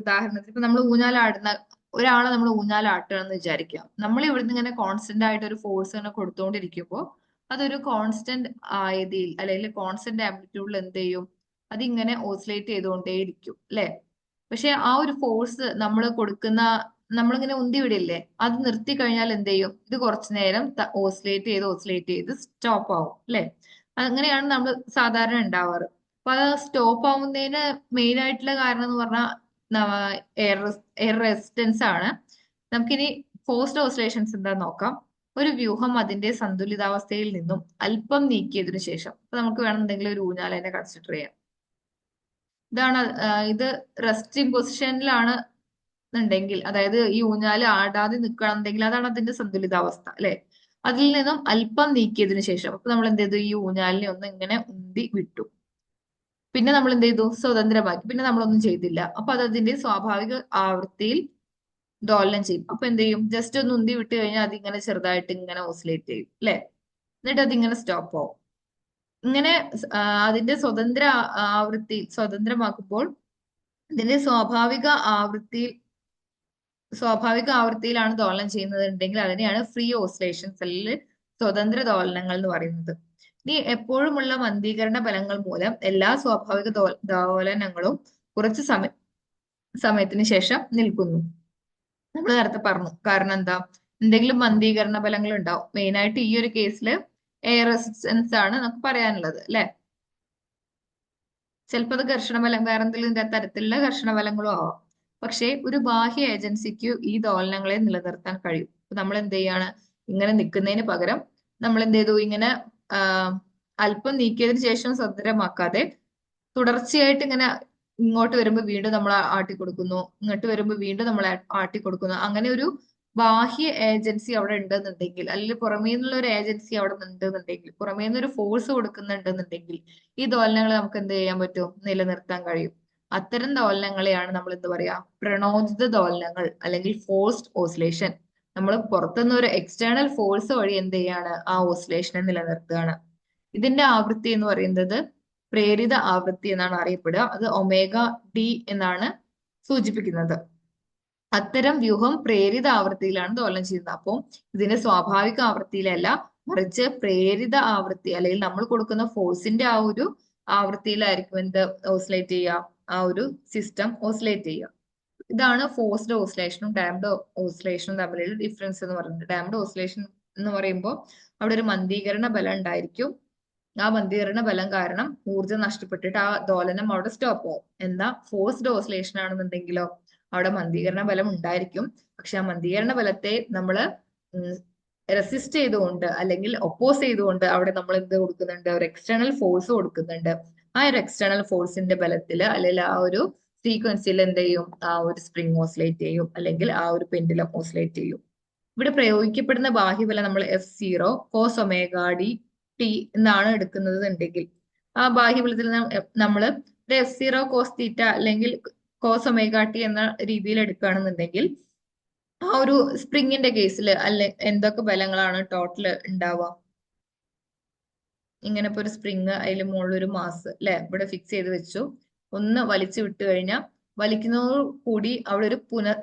ഉദാഹരണത്തിന് ഇപ്പൊ നമ്മൾ ഊഞ്ഞാലാടുന്ന ഒരാളെ നമ്മൾ ഊഞ്ഞാലാട്ടുകയാണെന്ന് വിചാരിക്കാം. നമ്മൾ ഇവിടുന്ന് ഇങ്ങനെ കോൺസ്റ്റന്റ് ആയിട്ട് ഒരു ഫോഴ്സ് ഇങ്ങനെ കൊടുത്തുകൊണ്ടിരിക്കുമ്പോൾ അതൊരു കോൺസ്റ്റന്റ് ആയതിൽ അല്ലെങ്കിൽ കോൺസ്റ്റന്റ് ആംപ്ലിറ്റ്യൂഡിൽ എന്ത് ചെയ്യും, അതിങ്ങനെ ഓസിലേറ്റ് ചെയ്തുകൊണ്ടേയിരിക്കും അല്ലെ. പക്ഷെ ആ ഒരു ഫോഴ്സ് നമ്മൾ കൊടുക്കുന്ന, നമ്മളിങ്ങനെ ഉന്തി വിടില്ലേ, അത് നിർത്തി കഴിഞ്ഞാൽ എന്ത് ചെയ്യും, ഇത് കുറച്ചു നേരം ഓസിലേറ്റ് ചെയ്ത് സ്റ്റോപ്പ് ആവും അല്ലെ. അങ്ങനെയാണ് നമ്മൾ സാധാരണ ഉണ്ടാവാറ്. അപ്പൊ അത് സ്റ്റോപ്പ് ആവുന്നതിന് മെയിൻ ആയിട്ടുള്ള കാരണം എന്ന് പറഞ്ഞാൽ എയർ റെസിസ്റ്റൻസ് ആണ്. നമുക്കിനി ഫോഴ്സ്ഡ് ഓസിലേഷൻസ് എന്താ നോക്കാം. ഒരു വ്യൂഹം അതിന്റെ സന്തുലിതാവസ്ഥയിൽ നിന്നും അല്പം നീക്കിയതിനു ശേഷം, അപ്പൊ നമുക്ക് വേണം എന്തെങ്കിലും ഒരു ഊഞ്ഞാലിനെ കൺസിഡർ ചെയ്യാം. ഇതാണ് ഇത് റെസ്റ്റിംഗ് പൊസിഷനിലാണ് എന്നുണ്ടെങ്കിൽ, അതായത് ഈ ഊഞ്ഞാല് ആടാതെ നിൽക്കണമെന്നുണ്ടെങ്കിൽ അതാണ് അതിന്റെ സന്തുലിതാവസ്ഥ അല്ലെ. അതിൽ നിന്നും അല്പം നീക്കിയതിനു ശേഷം അപ്പൊ നമ്മൾ എന്ത് ചെയ്തു, ഈ ഊഞ്ഞാലിനെ ഒന്ന് ഇങ്ങനെ ഉന്തി വിട്ടു. പിന്നെ നമ്മൾ എന്ത് ചെയ്തു, സ്വതന്ത്രമാക്കി. പിന്നെ നമ്മളൊന്നും ചെയ്തില്ല. അപ്പൊ അത് അതിന്റെ സ്വാഭാവിക ആവൃത്തിയിൽ ദോലനം ചെയ്യും. അപ്പൊ എന്ത് ചെയ്യും, ജസ്റ്റ് ഒന്ന് ഉന്തി വിട്ട് കഴിഞ്ഞാൽ അതിങ്ങനെ ചെറുതായിട്ട് ഇങ്ങനെ ഓസിലേറ്റ് ചെയ്യും അല്ലെ. എന്നിട്ട് അതിങ്ങനെ സ്റ്റോപ്പ് ആവും. ഇങ്ങനെ അതിന്റെ സ്വതന്ത്രമാക്കുമ്പോൾ ഇതിന്റെ സ്വാഭാവിക ആവൃത്തിയിൽ സ്വാഭാവിക ആവൃത്തിയിലാണ് ദോലനം ചെയ്യുന്നത് ഉണ്ടെങ്കിൽ അതിനെയാണ് ഫ്രീ ഓസിലേഷൻസ് അല്ലെങ്കിൽ സ്വതന്ത്ര ദോലനങ്ങൾ എന്ന് പറയുന്നത്. ഇനി എപ്പോഴുമുള്ള മന്ദീകരണ ബലങ്ങൾ മൂലം എല്ലാ സ്വാഭാവിക ദോലനങ്ങളും കുറച്ച് സമയത്തിന് ശേഷം നിൽക്കുന്നു. നമ്മൾ നേരത്തെ പറഞ്ഞു. കാരണം എന്താ? എന്തെങ്കിലും മന്ദീകരണ ബലങ്ങൾ ഉണ്ടാവും. മെയിൻ ആയിട്ട് ഈ ഒരു കേസിൽ എയർ റെസിസ്റ്റൻസ് ആണ് നമുക്ക് പറയാനുള്ളത് അല്ലെ. ചിലപ്പോൾ അത് ഘർഷണ ബലം, വേറെ എന്തെങ്കിലും തരത്തിലുള്ള ഘർഷണ ബലങ്ങളും ആവാം. പക്ഷേ ഒരു ബാഹ്യ ഏജൻസിക്ക് ഈ ദോലനങ്ങളെ നിലനിർത്താൻ കഴിയും. നമ്മൾ എന്ത് ചെയ്യാണ്? ഇങ്ങനെ നിൽക്കുന്നതിന് പകരം നമ്മൾ എന്ത് ചെയ്തു? ഇങ്ങനെ അല്പം നീക്കിയതിനു ശേഷം സ്വതന്ത്രമാക്കാതെ തുടർച്ചയായിട്ട് ഇങ്ങനെ ഇങ്ങോട്ട് വരുമ്പോൾ വീണ്ടും നമ്മൾ ആട്ടി കൊടുക്കുന്നു, ഇങ്ങോട്ട് വരുമ്പോൾ വീണ്ടും നമ്മൾ ആട്ടി കൊടുക്കുന്നു. അങ്ങനെ ഒരു ബാഹ്യ ഏജൻസി അവിടെ ഉണ്ടെന്നുണ്ടെങ്കിൽ, അല്ലെങ്കിൽ പുറമേ നിന്നുള്ള ഒരു ഏജൻസി അവിടെ ഉണ്ടെന്നുണ്ടെങ്കിൽ, പുറമേ നിന്ന് ഒരു ഫോഴ്സ് കൊടുക്കുന്നുണ്ടെന്നുണ്ടെങ്കിൽ ഈ ദോലനങ്ങൾ നമുക്ക് എന്ത് ചെയ്യാൻ പറ്റും? നിലനിർത്താൻ കഴിയും. അത്തരം ദോലനങ്ങളെയാണ് നമ്മൾ എന്ത് പറയാ? പ്രണോദിത ദോലനങ്ങൾ അല്ലെങ്കിൽ ഫോഴ്സ്ഡ് ഓസിലേഷൻ. നമ്മൾ പുറത്തുനിന്ന് ഒരു എക്സ്റ്റേണൽ ഫോഴ്സ് വഴി എന്ത് ചെയ്യാണ്? ആ ഓസിലേഷനെ നിലനിർത്തുകയാണ്. ഇതിന്റെ ആവൃത്തി എന്ന് പറയുന്നത് പ്രേരിത ആവൃത്തി എന്നാണ് അറിയപ്പെടുക. അത് ഒമേഗ ഡി എന്നാണ് സൂചിപ്പിക്കുന്നത്. അത്തരം വ്യൂഹം പ്രേരിത ആവൃത്തിയിലാണ് ദോലനം ചെയ്യുന്നത്. അപ്പോൾ ഇതിന്റെ സ്വാഭാവിക ആവൃത്തിയിലല്ല, മറിച്ച് പ്രേരിത ആവൃത്തി അല്ലെങ്കിൽ നമ്മൾ കൊടുക്കുന്ന ഫോഴ്സിന്റെ ആ ഒരു ആവൃത്തിയിലായിരിക്കും എന്ത് ഓസിലേറ്റ് ചെയ്യുക? ആ ഒരു സിസ്റ്റം ഓസിലേറ്റ് ചെയ്യുക. ഇതാണ് ഫോഴ്സ്ഡ് ഓസിലേഷനും ഡാംഡ് ഓസിലേഷനും തമ്മിലുള്ള ഡിഫറൻസ് എന്ന് പറയുന്നത്. ഡാംഡ് ഓസിലേഷൻ എന്ന് പറയുമ്പോൾ അവിടെ ഒരു മന്ദീകരണ ബലം ഉണ്ടായിരിക്കും. ആ മന്ദീകരണ ബലം കാരണം ഊർജ്ജം നഷ്ടപ്പെട്ടിട്ട് ആ ദോലനം അവിടെ സ്റ്റോപ്പ് ആവും. എന്നാൽ ഫോഴ്സ്ഡ് ഓസിലേഷൻ ആണെന്നുണ്ടെങ്കിലോ അവിടെ മന്ദീകരണ ബലം ഉണ്ടായിരിക്കും. പക്ഷെ ആ മന്ദീകരണ ബലത്തെ നമ്മൾ റെസിസ്റ്റ് ചെയ്തുകൊണ്ട് അല്ലെങ്കിൽ ഒപ്പോസ് ചെയ്തുകൊണ്ട് അവിടെ നമ്മൾ എന്ത് കൊടുക്കുന്നുണ്ട്? ഒരു എക്സ്റ്റേണൽ ഫോഴ്സ് കൊടുക്കുന്നുണ്ട്. ആ ഒരു എക്സ്റ്റേണൽ ഫോഴ്സിന്റെ ബലത്തിൽ അല്ലെങ്കിൽ ആ ഒരു ഫ്രീക്വൻസിയിൽ എന്ത് ചെയ്യും? ആ ഒരു സ്പ്രിംഗ് ഓസിലേറ്റ് ചെയ്യും, അല്ലെങ്കിൽ ആ ഒരു പെൻഡുലം ഓസിലേറ്റ് ചെയ്യും. ഇവിടെ പ്രയോഗിക്കപ്പെടുന്ന ബാഹ്യബലം നമ്മൾ F0 cos omega D T എന്നാണ് എടുക്കുന്നത് ഉണ്ടെങ്കിൽ, ആ ബാഹ്യബലത്തിൽ നമ്മൾ F0 കോസ് തീറ്റ അല്ലെങ്കിൽ കോസ് ഒമേഗ ടി എന്ന രീതിയിൽ എടുക്കുകയാണെന്നുണ്ടെങ്കിൽ, ആ ഒരു സ്പ്രിങ്ങിന്റെ കേസിൽ അല്ലെ എന്തൊക്കെ ബലങ്ങളാണ് ടോട്ടൽ ഉണ്ടാവുക? ഇങ്ങനെ ഇപ്പൊ ഒരു സ്പ്രിങ്, അതിൽ മുകളിൽ ഒരു മാസ് അല്ലെ ഇവിടെ ഫിക്സ് ചെയ്ത് വെച്ചു. ഒന്ന് വലിച്ചു വിട്ട് കഴിഞ്ഞാൽ വലിക്കുന്നതോട് കൂടി അവിടെ ഒരു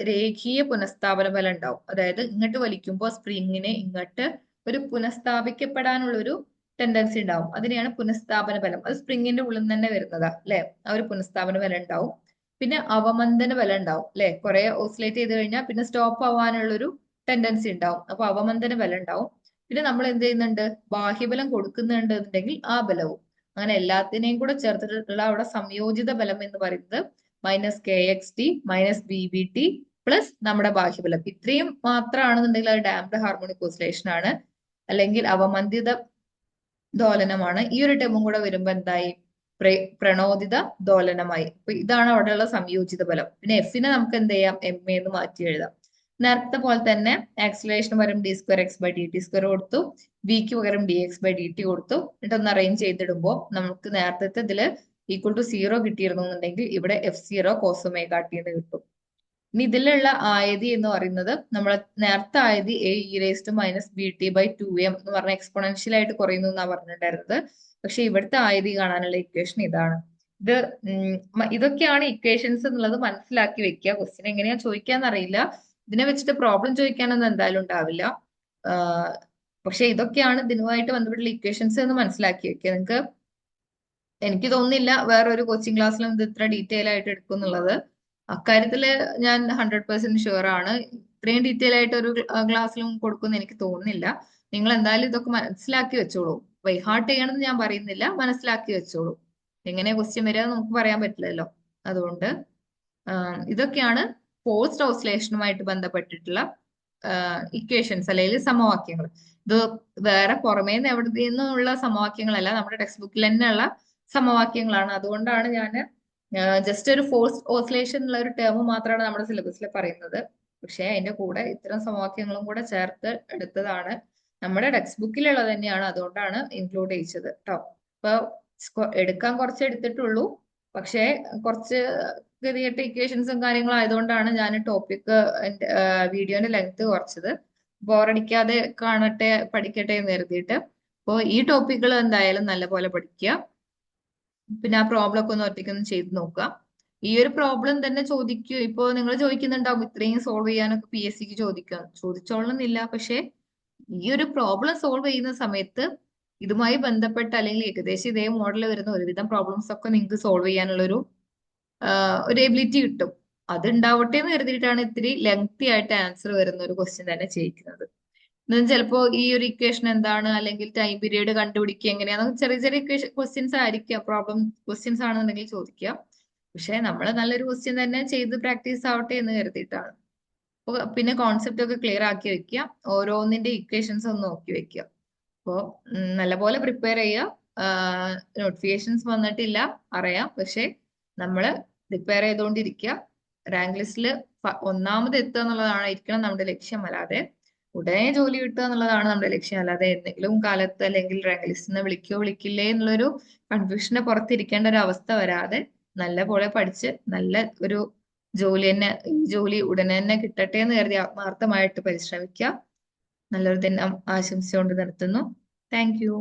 രേഖീയ പുനഃസ്ഥാപന ബലം ഉണ്ടാവും. അതായത് ഇങ്ങോട്ട് വലിക്കുമ്പോൾ സ്പ്രിങ്ങിനെ ഇങ്ങോട്ട് ഒരു പുനഃസ്ഥാപിക്കപ്പെടാനുള്ള ഒരു ടെൻഡൻസി ഉണ്ടാവും. അതിനെയാണ് പുനഃസ്ഥാപന ബലം. അത് സ്പ്രിങ്ങിന്റെ ഉള്ളിൽ നിന്ന് തന്നെ വരുന്നതാ അല്ലെ. ആ ഒരു പുനഃസ്ഥാപന ബലം ഉണ്ടാവും. പിന്നെ അവമന്ദന ബലം ഉണ്ടാവും അല്ലെ. കുറെ ഓസിലേറ്റ് ചെയ്ത് കഴിഞ്ഞാൽ പിന്നെ സ്റ്റോപ്പ് ആവാനുള്ള ഒരു ടെൻഡൻസി ഉണ്ടാവും. അപ്പൊ അവമന്ദന ബലം ഉണ്ടാവും. പിന്നെ നമ്മൾ എന്ത് ചെയ്യുന്നുണ്ട്? ബാഹ്യബലം കൊടുക്കുന്നുണ്ടെന്നുണ്ടെങ്കിൽ ആ ബലവും. അങ്ങനെ എല്ലാത്തിനെയും കൂടെ ചേർത്തിട്ടുള്ള അവിടെ സംയോജിത ബലം എന്ന് പറയുന്നത് -kxt -bbt പ്ലസ് നമ്മുടെ ബാഹ്യബലം. ഇത്രയും മാത്രമാണെന്നുണ്ടെങ്കിൽ അത് ഡാംഡ് ഹാർമോണിക് ഓസിലേഷൻ ആണ്, അല്ലെങ്കിൽ അവമന്ദിത ദോലനമാണ്. ഈ ഒരു ടേമും കൂടെ വരുമ്പോ എന്തായി? പ്രണോദിത ദോലനമായി. അപ്പൊ ഇതാണ് അവിടെയുള്ള സംയോജിത ബലം. പിന്നെ എഫിനെ നമുക്ക് എന്ത് ചെയ്യാം? എം എ എന്ന് മാറ്റി എഴുതാം. നേരത്തെ പോലെ തന്നെ ആക്സിലറേഷന് പകരം d²x/dt² കൊടുത്തു, വിക്ക് പകരം dx/dt കൊടുത്തു. എന്നിട്ടൊന്ന് അറേഞ്ച് ചെയ്തിടുമ്പോൾ നമുക്ക് നേരത്തെ ഇതില് =0 കിട്ടിയിരുന്നു എന്നുണ്ടെങ്കിൽ ഇവിടെ F0 cos ഒമേഗ t എന്ന് കിട്ടും. ഇനി ഇതിലുള്ള ആയതി എന്ന് പറയുന്നത് നമ്മൾ നേരത്തെ ആയതി ae−bt/2m എന്ന് പറഞ്ഞ എക്സ്പോണൻഷ്യൽ ആയിട്ട് കുറയുന്നു എന്നാണ് പറഞ്ഞിട്ടുണ്ടായിരുന്നത്. പക്ഷെ ഇവിടുത്തെ ആയതി കാണാനുള്ള ഇക്വേഷൻ ഇതാണ്. ഇത് ഇതൊക്കെയാണ് ഇക്വേഷൻസ് എന്നുള്ളത് മനസ്സിലാക്കി വെക്കുക. ക്വസ്റ്റ്യൻ എങ്ങനെയാ ചോദിക്കാന്നറിയില്ല. ഇതിനെ വെച്ചിട്ട് പ്രോബ്ലം ചോദിക്കാനൊന്നും എന്തായാലും ഉണ്ടാവില്ല. പക്ഷെ ഇതൊക്കെയാണ് ഇതിനുമായിട്ട് ബന്ധപ്പെട്ടുള്ള ഇക്വേഷൻസ് എന്ന് മനസ്സിലാക്കി വെക്കുക. നിങ്ങൾക്ക് എനിക്ക് തോന്നുന്നില്ല വേറൊരു കോച്ചിങ് ക്ലാസ്സിലും ഇത് ഇത്ര ഡീറ്റെയിൽ ആയിട്ട് എടുക്കും എന്നുള്ളത്. അക്കാര്യത്തില് ഞാൻ 100% ഷുവർ ആണ്. ഇത്രയും ഡീറ്റെയിൽ ആയിട്ട് ഒരു ക്ലാസ്സിലും കൊടുക്കുമെന്ന് എനിക്ക് തോന്നുന്നില്ല. നിങ്ങൾ എന്തായാലും ഇതൊക്കെ മനസ്സിലാക്കി വെച്ചോളൂ. ബൈഹാർട്ട് ചെയ്യണമെന്ന് ഞാൻ പറയുന്നില്ല, മനസ്സിലാക്കി വെച്ചോളൂ. എങ്ങനെ ക്വസ്റ്റ്യൻ വരിക നമുക്ക് പറയാൻ പറ്റില്ലല്ലോ. അതുകൊണ്ട് ഇതൊക്കെയാണ് ഫോഴ്സ്ഡ് ഓസിലേഷനുമായിട്ട് ബന്ധപ്പെട്ടിട്ടുള്ള ഇക്വേഷൻസ് അല്ലെങ്കിൽ സമവാക്യങ്ങൾ. ഇത് വേറെ പുറമേ നിന്ന് എവിടെ നിന്നുള്ള സമവാക്യങ്ങളല്ല, നമ്മുടെ ടെക്സ്റ്റ് ബുക്കിൽ തന്നെയുള്ള സമവാക്യങ്ങളാണ്. അതുകൊണ്ടാണ് ഞാൻ ജസ്റ്റ് ഒരു ഫോഴ്സ് ഓസിലേഷൻ എന്നുള്ള ഒരു ടേം മാത്രമാണ് നമ്മുടെ സിലബസിൽ പറയുന്നത്. പക്ഷെ അതിന്റെ കൂടെ ഇത്തരം സമവാക്യങ്ങളും കൂടെ ചേർത്ത് എടുത്തതാണ്. നമ്മുടെ ടെക്സ്റ്റ് ബുക്കിലുള്ളത് തന്നെയാണ്, അതുകൊണ്ടാണ് ഇൻക്ലൂഡ് ചെയ്യിച്ചത് കേട്ടോ. ഇപ്പൊ എടുക്കാൻ കുറച്ച് എടുത്തിട്ടുള്ളൂ, പക്ഷെ കുറച്ച് ഗതികെട്ട ഇക്വേഷൻസും കാര്യങ്ങളും ആയതുകൊണ്ടാണ് ഞാൻ ടോപ്പിക് വീഡിയോന്റെ ലെങ്ത് കുറച്ചത്. ബോറടിക്കാതെ കാണട്ടെ, പഠിക്കട്ടെ എന്ന് കരുതിയിട്ട്. അപ്പോൾ ഈ ടോപ്പിക്കുകൾ എന്തായാലും നല്ലപോലെ പഠിക്കുക. പിന്നെ ആ പ്രോബ്ലം ഒക്കെ ഒന്ന് ഒറ്റയ്ക്കൊന്ന് ചെയ്ത് നോക്കുക. ഈ ഒരു പ്രോബ്ലം തന്നെ ചോദിക്കൂ. ഇപ്പോ നിങ്ങൾ ചോദിക്കുന്നുണ്ടാവും ഇത്രയും സോൾവ് ചെയ്യാനൊക്കെ പി എസ് സിക്ക് ചോദിക്കാം, ചോദിച്ചോളണമെന്നില്ല. പക്ഷെ ഈ ഒരു പ്രോബ്ലം സോൾവ് ചെയ്യുന്ന സമയത്ത് ഇതുമായി ബന്ധപ്പെട്ട അല്ലെങ്കിൽ ഏകദേശം ഇതേ മോഡൽ വരുന്ന ഒരുവിധം പ്രോബ്ലംസ് ഒക്കെ നിങ്ങൾക്ക് സോൾവ് ചെയ്യാനുള്ള ഒരു എബിലിറ്റി കിട്ടും. അത് ഉണ്ടാവട്ടെ എന്ന് കരുതിയിട്ടാണ് ഇത്തിരി ലെങ്തി ആയിട്ട് ആൻസർ വരുന്ന ഒരു ക്വസ്റ്റ്യൻ തന്നെ ചെയ്യിക്കുന്നത്. എന്നുവെച്ചാൽ ചിലപ്പോ ഈ ഒരു ഇക്വേഷൻ എന്താണ്, അല്ലെങ്കിൽ ടൈം പീരീഡ് കണ്ടുപിടിക്കുക എങ്ങനെയാണെന്ന് ചെറിയ ചെറിയ ക്വസ്റ്റ്യൻസ് ആയിരിക്കാം, പ്രോബ്ലം ക്വസ്റ്റ്യൻസ് ആണെന്നുണ്ടെങ്കിൽ ചോദിക്കുക. പക്ഷെ നമ്മൾ നല്ലൊരു ക്വസ്റ്റ്യൻ തന്നെ ചെയ്ത് പ്രാക്ടീസ് ആവട്ടെ എന്ന് കരുതിയിട്ടാണ്. പിന്നെ കോൺസെപ്റ്റ് ഒക്കെ ക്ലിയർ ആക്കി വെക്കുക, ഓരോന്നിന്റെ ഇക്വേഷൻസ് ഒന്ന് നോക്കി വെക്കുക. അപ്പോ നല്ലപോലെ പ്രിപ്പയർ ചെയ്യുക. നോട്ടിഫിക്കേഷൻസ് വന്നിട്ടില്ല അറിയാം, പക്ഷെ നമ്മൾ പ്രിപ്പയർ ചെയ്തുകൊണ്ടിരിക്കുക. റാങ്ക് ലിസ്റ്റിൽ ഒന്നാമത് എത്തുക എന്നുള്ളതായിരിക്കണം നമ്മുടെ ലക്ഷ്യം, അല്ലാതെ ഉടനെ ജോലി കിട്ടുക എന്നുള്ളതാണ് നമ്മുടെ ലക്ഷ്യം. അല്ലാതെ എന്തെങ്കിലും കാലത്ത് അല്ലെങ്കിൽ റാങ്ക് ലിസ്റ്റിൽ നിന്ന് വിളിക്കോ വിളിക്കില്ലേ എന്നുള്ളൊരു കൺഫ്യൂഷന് പുറത്തിരിക്കേണ്ട ഒരു അവസ്ഥ വരാതെ നല്ല പോലെ പഠിച്ച് നല്ല ഒരു ജോലി തന്നെ, ഈ ജോലി ഉടനെ തന്നെ കിട്ടട്ടെ എന്ന് കരുതി ആത്മാർത്ഥമായിട്ട് പരിശ്രമിക്കുക. നല്ലൊരു ദിനം ആശംസിച്ചുകൊണ്ട് നിർത്തുന്നു. Thank you.